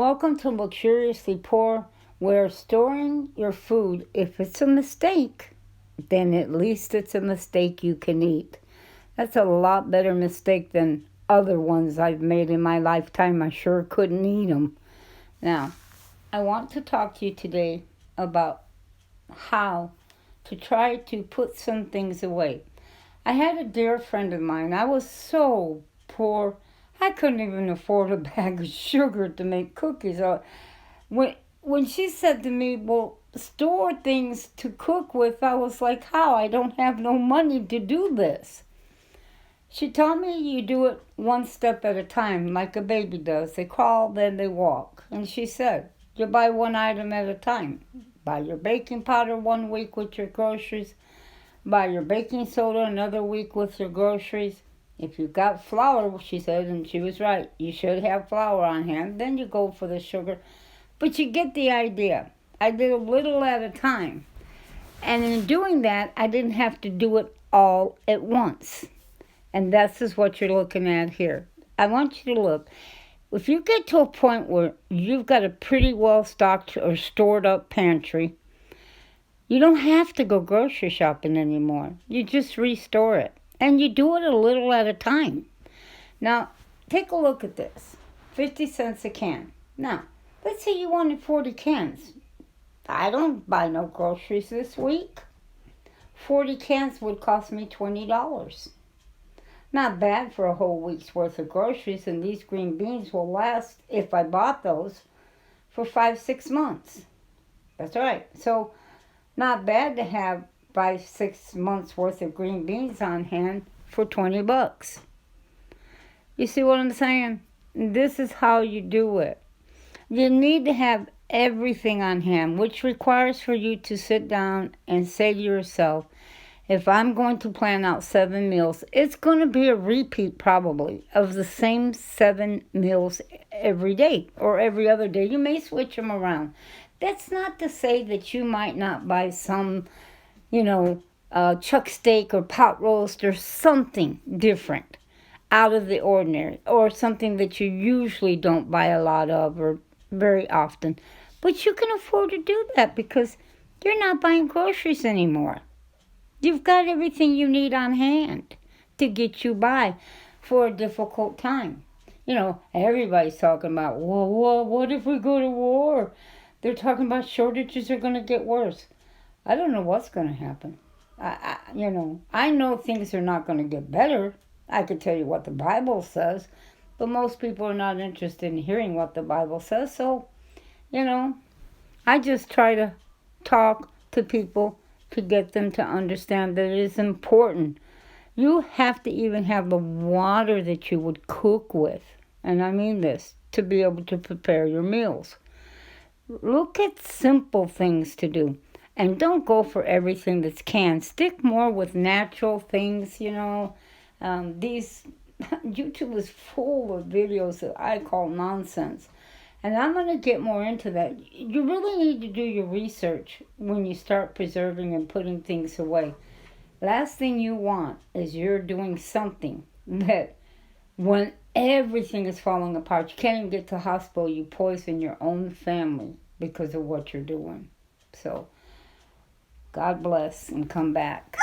Welcome to Luxuriously Poor, where storing your food, if it's a mistake, then at least it's a mistake you can eat. That's a lot better mistake than other ones I've made in my lifetime. I sure couldn't eat them. Now, I want to talk to you today about how to try to put some things away. I had a dear friend of mine. I was so poor. I couldn't even afford a bag of sugar to make cookies. When she said to me, well, store things to cook with, I was like, how? I don't have no money to do this. She told me you do it one step at a time, like a baby does. They crawl, then they walk. And she said, you buy one item at a time. Buy your baking powder 1 week with your groceries. Buy your baking soda another week with your groceries. If you've got flour, she said, and she was right, you should have flour on hand. Then you go for the sugar. But you get the idea. I did a little at a time. And in doing that, I didn't have to do it all at once. And this is what you're looking at here. I want you to look. If you get to a point where you've got a pretty well stocked or stored up pantry, you don't have to go grocery shopping anymore. You just restore it. And you do it a little at a time. Now, take a look at this. 50 cents a can. Now, let's say you wanted 40 cans. I don't buy no groceries this week. 40 cans would cost me $20. Not bad for a whole week's worth of groceries, and these green beans will last, if I bought those, for 5-6 months. That's right. So, not bad to have 5-6 months worth of green beans on hand for $20. You see what I'm saying? This is how you do it. You need to have everything on hand, which requires for you to sit down and say to yourself, if I'm going to plan out 7 meals, it's going to be a repeat probably of the same 7 meals every day or every other day. You may switch them around. That's not to say that you might not buy some, chuck steak or pot roast or something different out of the ordinary, or something that you usually don't buy a lot of or very often. But you can afford to do that because you're not buying groceries anymore. You've got everything you need on hand to get you by for a difficult time. Everybody's talking about, what if we go to war? They're talking about shortages are going to get worse. I don't know what's going to happen. I know things are not going to get better. I could tell you what the Bible says, but most people are not interested in hearing what the Bible says. So, I just try to talk to people to get them to understand that it is important. You have to even have the water that you would cook with, and I mean this, to be able to prepare your meals. Look at simple things to do. And don't go for everything that's canned. Stick more with natural things, These YouTube is full of videos that I call nonsense. And I'm going to get more into that. You really need to do your research when you start preserving and putting things away. Last thing you want is you're doing something that when everything is falling apart, you can't even get to the hospital, you poison your own family because of what you're doing. So, God bless and come back.